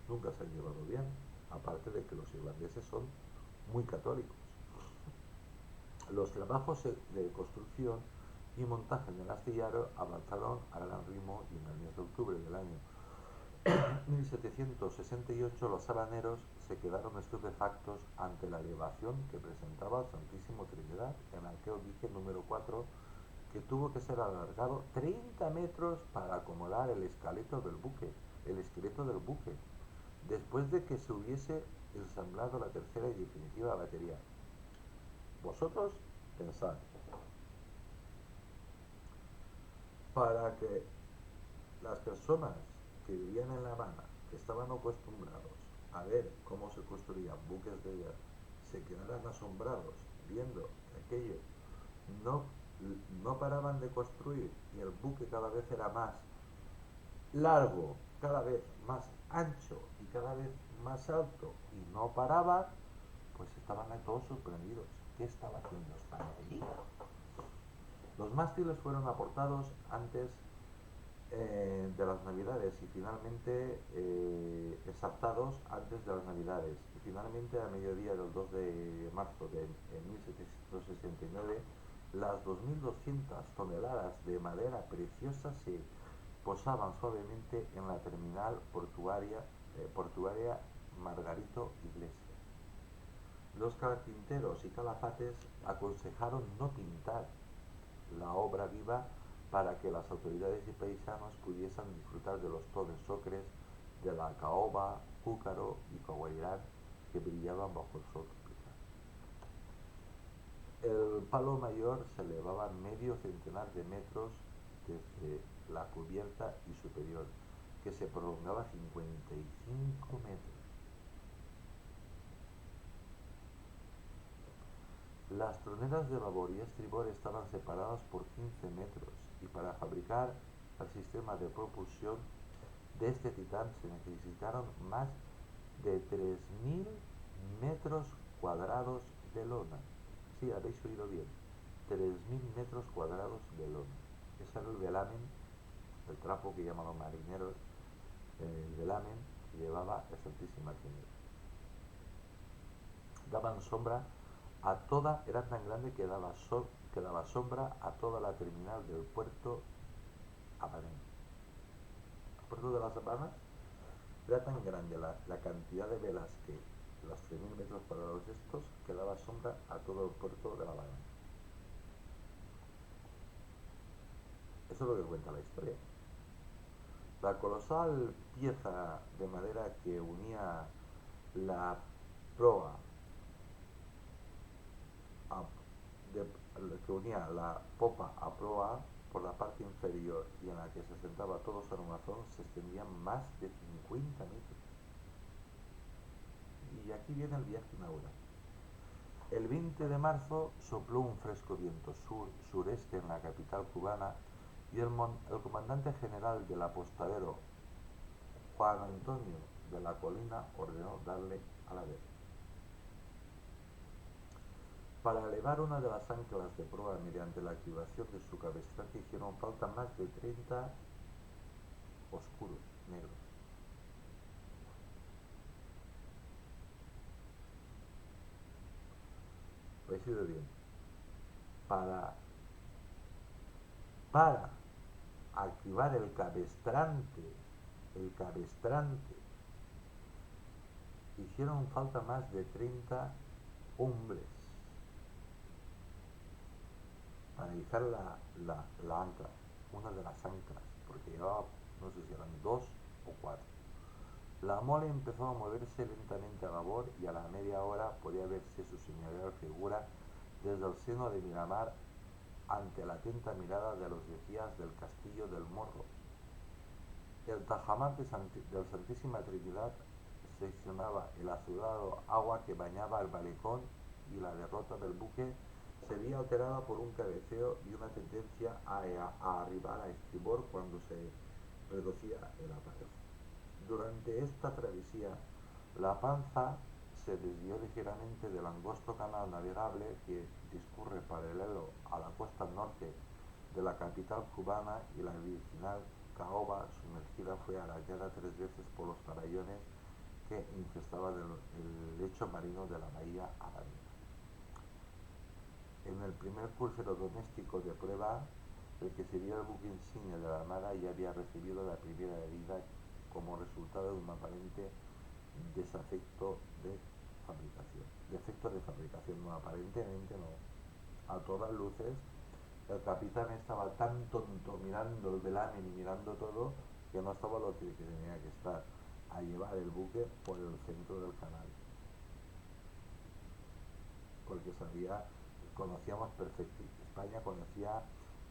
nunca se han llevado bien, aparte de que los irlandeses son muy católicos. Los trabajos de construcción y montaje en el astillero avanzaron a gran ritmo y en el mes de octubre del año 1768 los habaneros se quedaron estupefactos ante la elevación que presentaba el Santísimo Trinidad en aquel dique número 4 que tuvo que ser alargado 30 metros para acomodar el esqueleto del buque, después de que se hubiese ensamblado la tercera y definitiva batería. Vosotros pensad, para que las personas que vivían en La Habana, que estaban acostumbrados a ver cómo se construían buques de guerra, se quedaran asombrados viendo que aquello no, no paraban de construir y el buque cada vez era más largo, cada vez más ancho y cada vez más alto y no paraba, pues estaban todos sorprendidos. ¿Qué estaba haciendo España allí? Los mástiles fueron aportados antes de las Navidades y finalmente exaltados antes de las Navidades. Y finalmente, a mediodía del 2 de marzo de 1769, Las 2.200 toneladas de madera preciosa se posaban suavemente en la terminal portuaria Margarito Iglesias. Los carpinteros y calafates aconsejaron no pintar la obra viva para que las autoridades y paisanos pudiesen disfrutar de los tonos ocres de la caoba, cúcaro y coguairán que brillaban bajo el sol tropical. El palo mayor se elevaba medio centenar de metros desde la cubierta y superior, que se prolongaba 55 metros. Las troneras de babor y estribor estaban separadas por 15 metros y para fabricar el sistema de propulsión de este titán se necesitaron más de 3.000 metros cuadrados de lona. Sí, habéis oído bien, 3.000 metros cuadrados de lona. Ese era el velamen, el trapo que llaman los marineros, el velamen que llevaba el Santísima Trinidad. Daban sombra a toda, era tan grande que daba sombra a toda la terminal del puerto habanero. El puerto de las Habanas era tan grande la cantidad de velas que los 3.000 metros cuadrados estos que daba sombra a todo el puerto de La Habana. Eso es lo que cuenta la historia. La colosal pieza de madera que unía la proa a, de, que unía la popa a proa por la parte inferior y en la que se sentaba todo su armazón se extendía más de 50 metros. Y aquí viene el viaje inaugural. El 20 de marzo sopló un fresco viento sureste en la capital cubana y el comandante general del apostadero, Juan Antonio de la Colina, ordenó darle a la guerra. Para elevar una de las anclas de proa mediante la activación de su cabestrante hicieron falta más de 30 oscuros, negros. Lo he sido bien. Para, para activar el cabestrante, hicieron falta más de 30 hombres para izar la ancla, una de las anclas, porque llevaba, no sé si eran dos o cuatro. La mole empezó a moverse lentamente a babor y a la media hora podía verse su señorial figura desde el seno de Miramar ante la atenta mirada de los vigías del castillo del Morro. El tajamar del Santísima Trinidad seccionaba el azulado agua que bañaba el malecón y la derrota del buque se veía alterada por un cabeceo y una tendencia a arribar a estribor cuando se reducía el aparejo. Durante esta travesía, la Panza se desvió ligeramente del angosto canal navegable que discurre paralelo a la costa norte de la capital cubana y la virginal caoba sumergida fue arañada 3 veces por los farallones que infestaban el lecho marino de la bahía habanera. En el primer crucero doméstico de prueba, el que sería el buque insignia de la Armada ya había recibido la primera herida como resultado de un aparente desafecto de fabricación. Defecto de fabricación, no, aparentemente no. A todas luces, el capitán estaba tan tonto mirando el velamen y mirando todo que no estaba lo que tenía que estar, a llevar el buque por el centro del canal. Porque conocíamos España conocía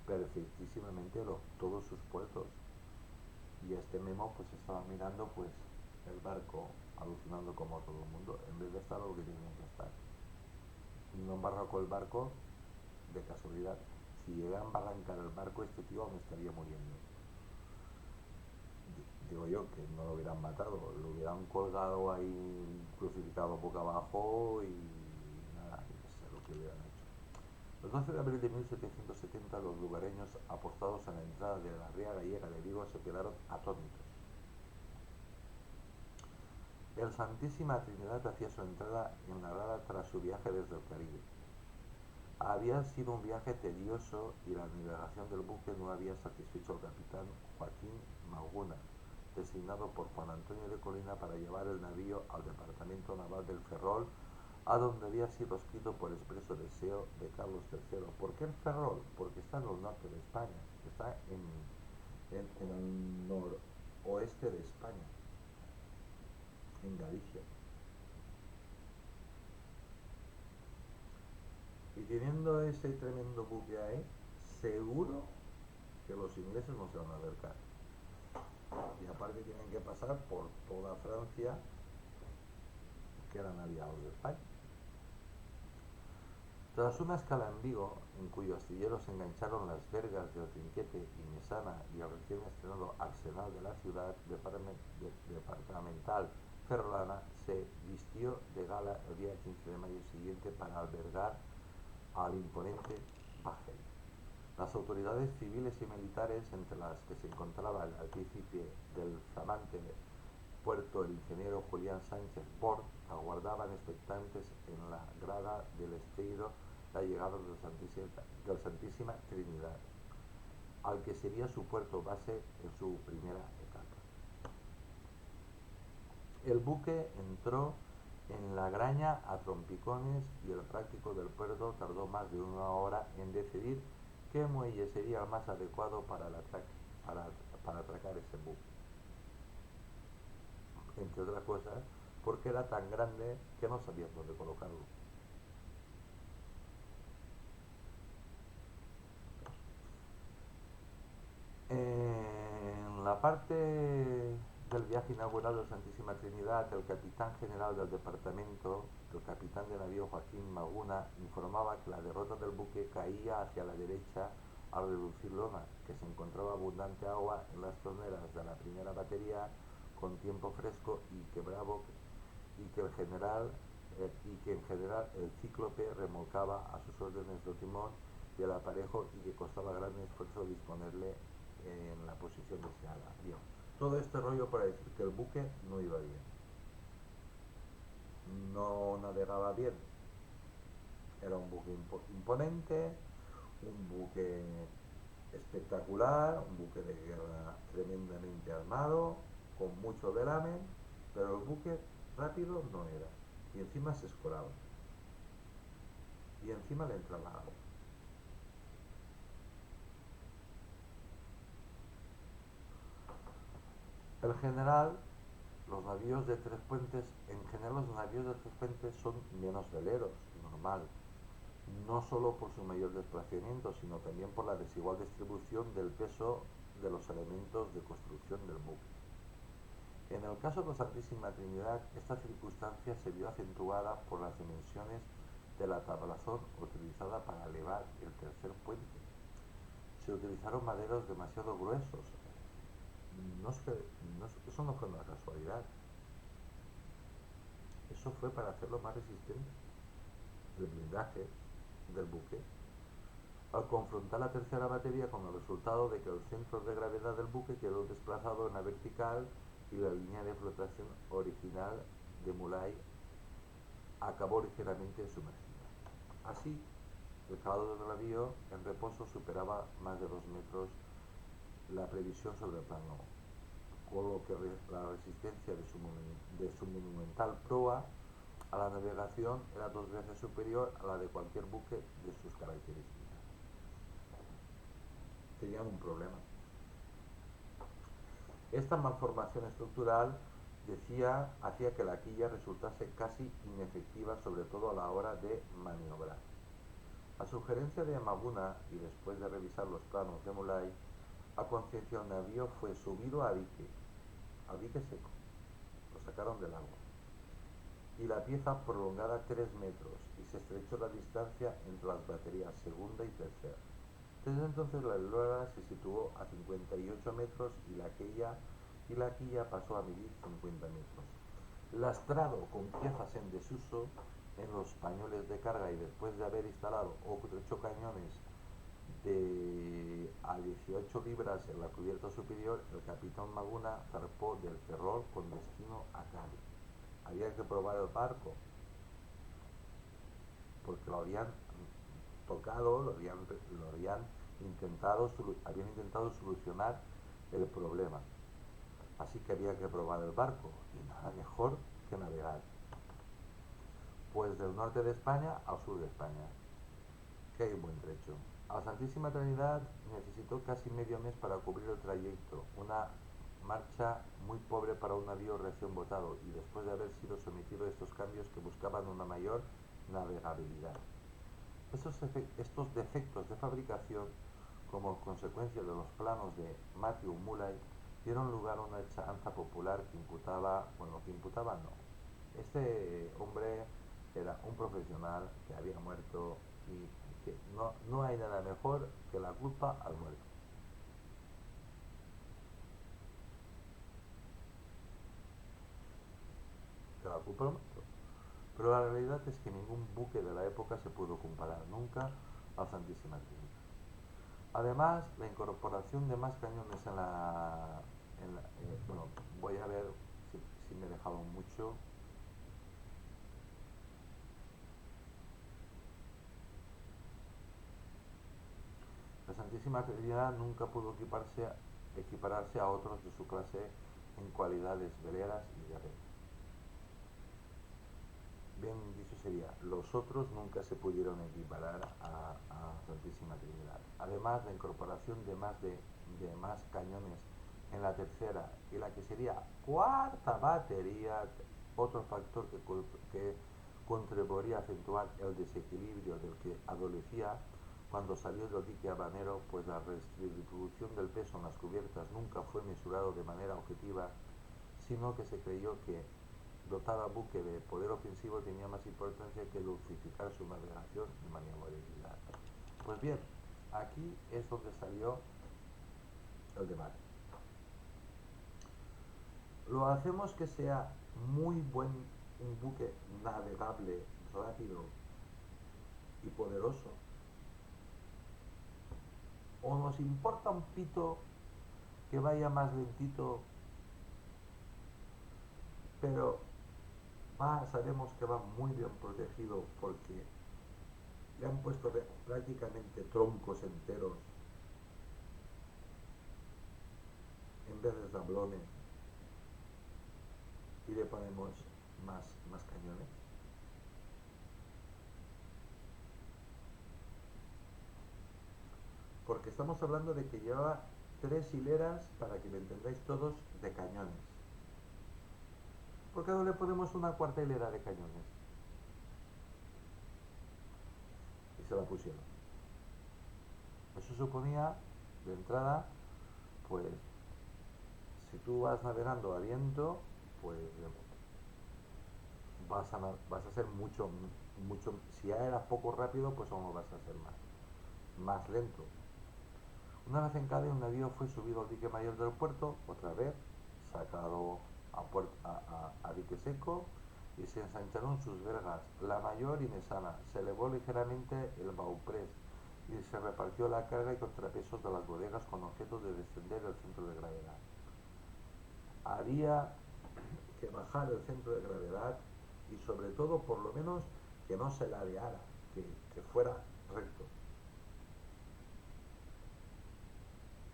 perfectísimamente todos sus puertos. Y este Memo pues estaba mirando pues el barco, alucinando como todo el mundo, en vez de estar lo que tenía que estar. No embarracó el barco de casualidad. Si llega a embarrancar el barco, este tío me estaría muriendo. Digo yo que no lo hubieran matado, lo hubieran colgado ahí crucificado boca abajo y nada, no sé lo que hubieran hecho. El 12 de abril de 1770 los lugareños apostados en la entrada de la ría gallega de Vigo se quedaron atónitos. El Santísima Trinidad hacía su entrada en la rada tras su viaje desde el Caribe. Había sido un viaje tedioso y la navegación del buque no había satisfecho al capitán Joaquín Maguna, designado por Juan Antonio de Colina para llevar el navío al departamento naval del Ferrol, a donde había sido escrito por expreso deseo de Carlos III. ¿Por qué el Ferrol? Porque está en el norte de España, está en el noroeste de España, en Galicia. Y teniendo ese tremendo buque ahí, seguro que los ingleses no se van a acercar. Y aparte tienen que pasar por toda Francia, que eran aliados de España. Tras una escala en Vigo, en cuyo astillero se engancharon las vergas de Trinquete y Mesana y el recién estrenado arsenal de la ciudad departamental ferrolana, se vistió de gala el día 15 de mayo siguiente para albergar al imponente Bajel. Las autoridades civiles y militares, entre las que se encontraba el artífice del flamante puerto el ingeniero Julián Sánchez Bort, aguardaban expectantes en la grada del Esteiro la llegada del Santísima Trinidad, al que sería su puerto base en su primera etapa. El buque entró en la graña a trompicones y el práctico del puerto tardó más de una hora en decidir qué muelle sería el más adecuado para, para atracar ese buque. Entre otras cosas, porque era tan grande que no sabían dónde colocarlo. En la parte del viaje inaugural de Santísima Trinidad, el capitán general del departamento, el capitán de navío Joaquín Maguna, informaba que la derrota del buque caía hacia la derecha al reducir lona, que se encontraba abundante agua en las troneras de la primera batería con tiempo fresco y que en general el cíclope remolcaba a sus órdenes del timón y el aparejo y que costaba gran esfuerzo disponerle en la posición deseada. Bien, todo este rollo para decir que el buque no iba bien, no navegaba bien, era un buque imponente, un buque espectacular, un buque de guerra tremendamente armado, con mucho velamen, pero el buque rápido no era, y encima se escoraba, y encima le entraba agua. El general, los navíos de tres puentes, en general los navíos de tres puentes son menos veleros, normal, no solo por su mayor desplazamiento, sino también por la desigual distribución del peso de los elementos de construcción del buque. En el caso de la Santísima Trinidad, esta circunstancia se vio acentuada por las dimensiones de la tablazón utilizada para elevar el tercer puente. Se utilizaron maderos demasiado gruesos. No, eso no fue una casualidad. Eso fue para hacerlo más resistente. El blindaje del buque, al confrontar la tercera batería, con el resultado de que el centro de gravedad del buque quedó desplazado en la vertical y la línea de flotación original de Mulay acabó ligeramente sumergida. Así, el calado del navío en reposo superaba más de 2 metros la previsión sobre el plano, con lo que la resistencia de su monumental proa a la navegación era 2 veces superior a la de cualquier buque de sus características. Tenían un problema. Esta malformación estructural hacía que la quilla resultase casi inefectiva, sobre todo a la hora de maniobrar. A sugerencia de Maguna, y después de revisar los planos de Mulay, a conciencia el navío fue subido a dique seco, lo sacaron del agua, y la pieza prolongada 3 metros, y se estrechó la distancia entre las baterías segunda y tercera. Desde entonces la eslora se situó a 58 metros y la quilla pasó a medir 50 metros. Lastrado con piezas en desuso en los pañoles de carga y después de haber instalado 8 cañones de a 18 libras en la cubierta superior, el capitán Maguna zarpó del Ferrol con destino a Cádiz. Había que probar el barco porque lo habían trastocado, habían intentado solucionar el problema. Así que había que probar el barco y nada mejor que navegar. Pues del norte de España al sur de España, que hay un buen trecho. A la Santísima Trinidad necesitó casi medio mes para cubrir el trayecto, una marcha muy pobre para un navío recién botado y después de haber sido sometido a estos cambios que buscaban una mayor navegabilidad. Estos defectos de fabricación, como consecuencia de los planos de Matthew Mulay, dieron lugar a una chanza popular que imputaba no. Este hombre era un profesional que había muerto y que no hay nada mejor que la culpa al muerto. Que la culpa al muerto. Pero la realidad es que ningún buque de la época se pudo comparar nunca al Santísima Trinidad. Además, la incorporación de más cañones bueno, voy a ver si me he dejado mucho. La Santísima Trinidad nunca pudo equipararse a otros de su clase en cualidades veleras y guerreras. Bien dicho sería, los otros nunca se pudieron equiparar a Santísima Trinidad. Además, la incorporación de más cañones en la tercera y la que sería cuarta batería, otro factor que contribuiría a acentuar el desequilibrio del que adolecía cuando salió del dique habanero, pues la redistribución del peso en las cubiertas nunca fue mesurado de manera objetiva, sino que se creyó que dotar al buque de poder ofensivo tenía más importancia que dulcificar su navegación y maniobrabilidad. Pues bien, aquí es donde salió el debate. ¿Lo hacemos que sea muy buen un buque navegable, rápido y poderoso? ¿O nos importa un pito que vaya más lentito, pero sabemos que va muy bien protegido porque le han puesto prácticamente troncos enteros en vez de tablones y le ponemos más cañones? Porque estamos hablando de que lleva 3 hileras, para que me entendáis todos, de cañones. ¿Por qué no le ponemos una cuarta hilera de cañones? Y se la pusieron. Eso suponía, de entrada, pues, si tú vas navegando a viento, pues vas a ser mucho, si ya eras poco rápido, pues aún vas a ser más lento. Una vez en Cádiz, un navío fue subido al dique mayor del puerto, otra vez, sacado a dique seco, y se ensancharon sus vergas, la mayor y mesana. Se elevó ligeramente el bauprés y se repartió la carga y contrapesos de las bodegas con objeto de descender el centro de gravedad. Había que bajar el centro de gravedad y sobre todo, por lo menos, que no se ladeara, que fuera recto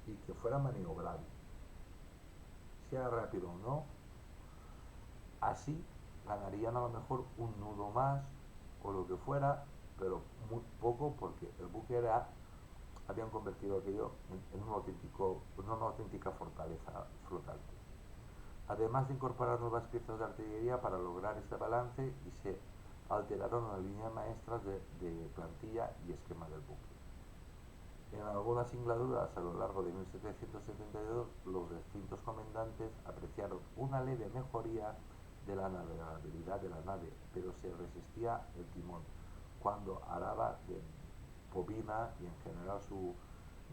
y que fuera maniobrable, sea rápido o no. Así ganarían a lo mejor un nudo más o lo que fuera, pero muy poco, porque el buque habían convertido aquello en una auténtica fortaleza flotante. Además de incorporar nuevas piezas de artillería para lograr este balance, y se alteraron las líneas maestras de plantilla y esquema del buque. En algunas singladuras a lo largo de 1772, los distintos comandantes apreciaron una leve mejoría de la navegabilidad de la nave, pero se resistía el timón cuando araba de bobina, y en general su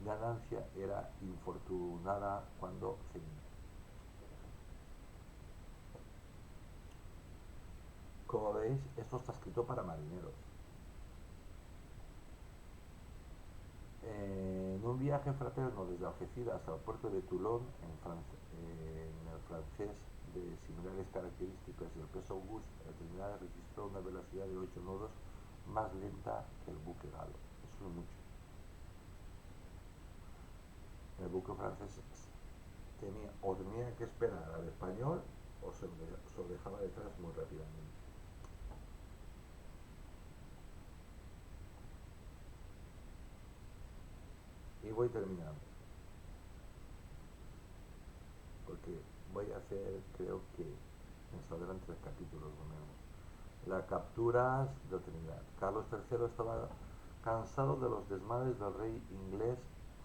ganancia era infortunada cuando ceñía. Como veis, esto está escrito para marineros. En un viaje fraterno desde Algeciras al puerto de Toulon, en el francés de similares características y el peso Auguste, el Trinidad registró una velocidad de 8 nudos más lenta que el buque galo. eso es mucho. El buque francés tenía que esperar al español o se lo dejaba detrás muy rápidamente. Y voy terminando, porque voy a hacer, creo que me saldrán 3 capítulos o menos. Las capturas de Trinidad. Carlos III estaba cansado de los desmanes del rey inglés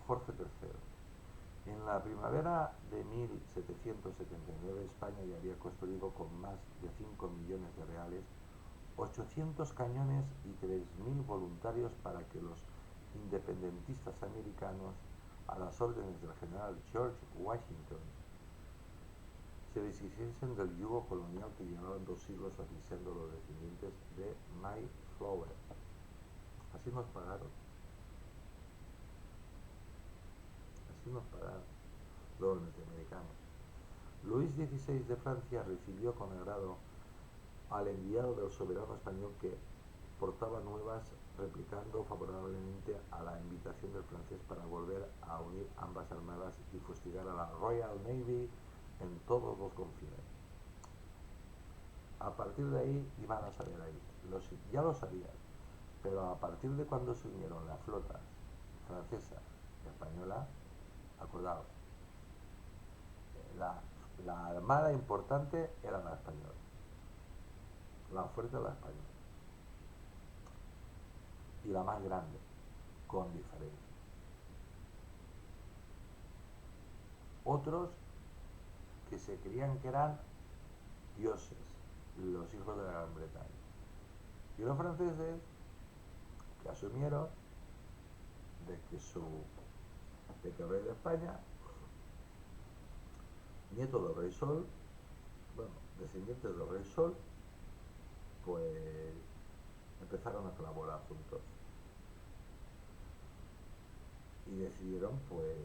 Jorge III. En la primavera de 1779 España ya había construido con más de 5 millones de reales 800 cañones y 3.000 voluntarios para que los independentistas americanos, a las órdenes del general George Washington, se deshiciesen del yugo colonial que llevaban 2 siglos asfixiando a los descendientes de Mayflower. Así nos pagaron, así nos pagaron los norteamericanos. Luis XVI de Francia recibió con agrado al enviado del soberano español que portaba nuevas replicando favorablemente a la invitación del francés para volver a unir ambas armadas y fustigar a la Royal Navy en todos los confines. A partir de ahí iban a saber ahí, ya lo sabían, pero a partir de cuando se unieron las flotas francesa y española, acordaos, la, la armada importante era la española, la fuerte la española, y la más grande, con diferencia. Otros que se creían que eran dioses, los hijos de la Gran Bretaña. Y los franceses que asumieron de que el rey de España, nieto del rey Sol, bueno, descendientes del rey Sol, pues empezaron a colaborar juntos. Y decidieron pues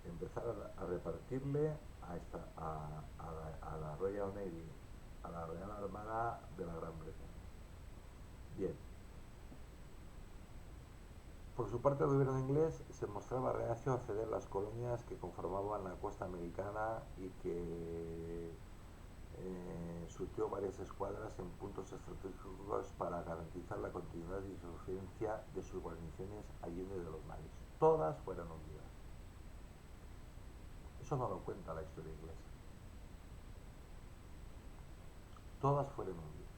empezar a repartirle a la Royal Navy, a la Real Armada de la Gran Bretaña. Bien. Por su parte, el gobierno inglés se mostraba reacio a ceder las colonias que conformaban la costa americana y que surtió varias escuadras en puntos estratégicos para garantizar la continuidad y suficiencia de sus guarniciones allende de los mares. Todas fueron hundidas. Eso no lo cuenta la historia inglesa. Todas fueron hundidas.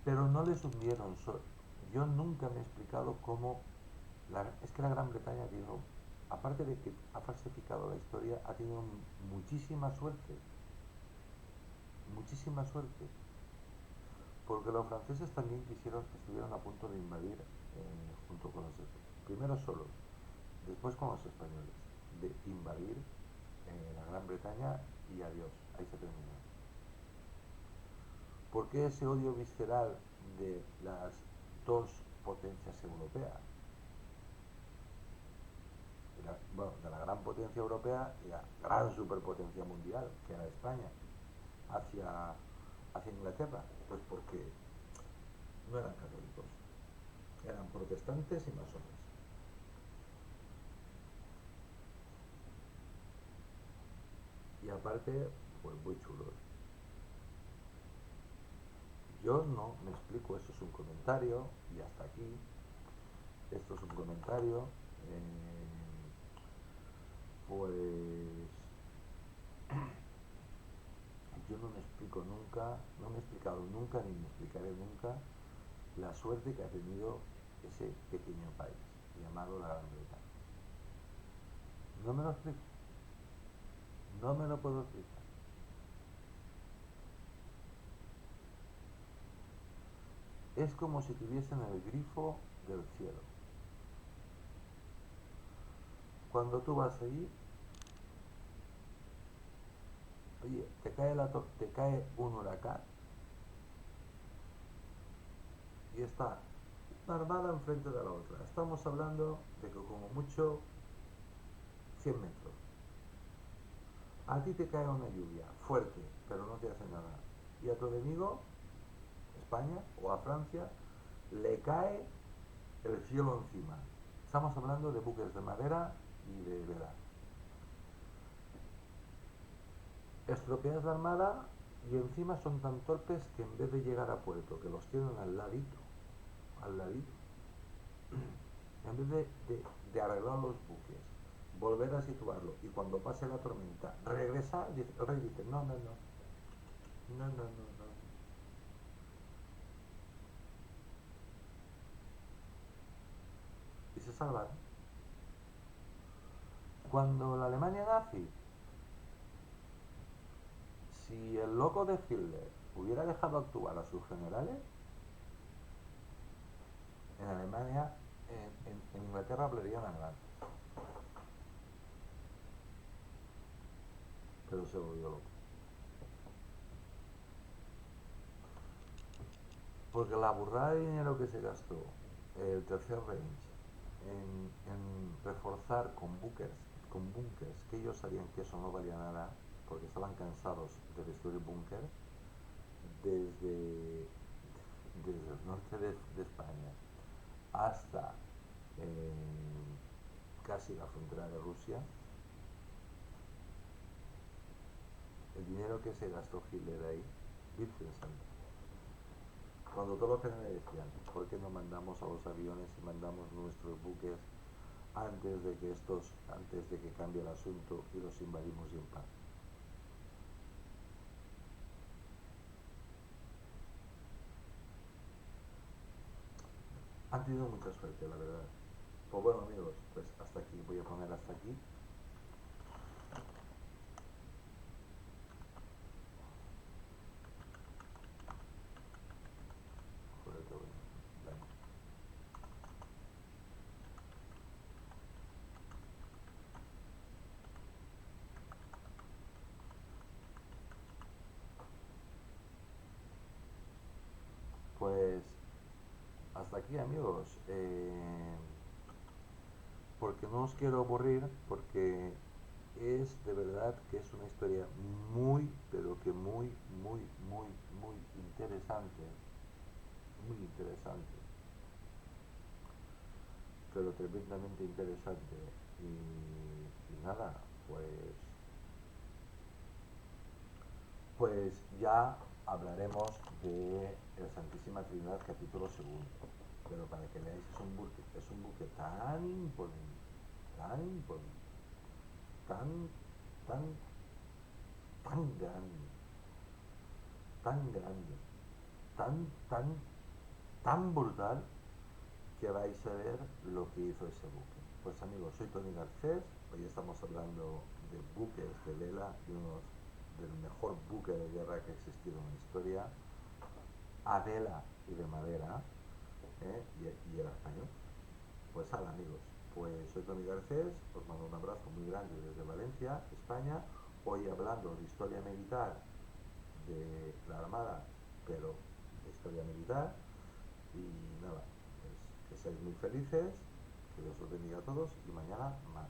Pero no les hundieron. Yo nunca me he explicado cómo... es que la Gran Bretaña ha tenido, aparte de que ha falsificado la historia, ha tenido muchísima suerte. Muchísima suerte. Porque los franceses también estuvieron a punto de invadir junto con los primero solos, después con los españoles, de invadir la Gran Bretaña y adiós, ahí se terminó. ¿Por qué ese odio visceral de las dos potencias europeas? Bueno, de la gran potencia europea y la gran superpotencia mundial, que era España, hacia Inglaterra? Pues porque no eran católicos, eran protestantes y masones. Y aparte, pues muy chulos. Yo no me explico, esto es un comentario y hasta aquí. Esto es un comentario. Pues yo no me explico nunca, no me he explicado nunca ni me explicaré nunca la suerte que ha tenido ese pequeño país llamado la Gran Bretaña. No me lo explico, no me lo puedo explicar. Es como si tuviesen el grifo del cielo. Cuando tú vas allí, oye, te cae un huracán y está una armada enfrente de la otra. Estamos hablando de que como mucho 100 metros. A ti te cae una lluvia fuerte, pero no te hace nada. Y a tu enemigo, España o a Francia, le cae el cielo encima. Estamos hablando de buques de madera y de vela. Estropeas la armada y encima son tan torpes que en vez de llegar a puerto, que los tienen al ladito, en vez de arreglar los buques, volver a situarlo y cuando pase la tormenta regresar, el rey dice, no, no, no, no, no, no, no. Y se salvan. Cuando la Alemania nazi, si el loco de Hitler hubiera dejado actuar a sus generales, en Alemania, en Inglaterra hablarían alemán. Pero se volvió loco. Porque la burrada de dinero que se gastó el Tercer Reich en reforzar con bunkers, que ellos sabían que eso no valía nada, porque estaban cansados de destruir búnkers, desde, desde el norte de España hasta casi la frontera de Rusia, el dinero que se gastó Hitler ahí, Virgen Santa. Cuando todos los generales decían, ¿por qué no mandamos a los aviones y mandamos nuestros buques antes de que cambie el asunto y los invadimos y en paz? Han tenido mucha suerte, la verdad. Pues bueno, amigos, pues hasta aquí, voy a poner hasta aquí. Joder, qué bueno. Venga. Pues hasta aquí, amigos. Porque no os quiero aburrir, porque es de verdad que es una historia muy, pero que muy, muy, muy, muy interesante. Muy interesante. Pero tremendamente interesante. Y nada, pues ya hablaremos de el Santísima Trinidad capítulo segundo. Pero para que veáis es un buque tan imponente, tan, tan, tan grande, tan grande, tan, tan, tan brutal que vais a ver lo que hizo ese buque. Pues amigos, soy Tony Garcés, hoy estamos hablando de buques de vela, del mejor buque de guerra que ha existido en la historia, a vela y de madera, y era español. Pues hala amigos, pues soy Tony Garcés, os mando un abrazo muy grande desde Valencia, España, hoy hablando de historia militar de la Armada, pero de historia militar, y nada, pues que seáis muy felices, que Dios os bendiga a todos y mañana más.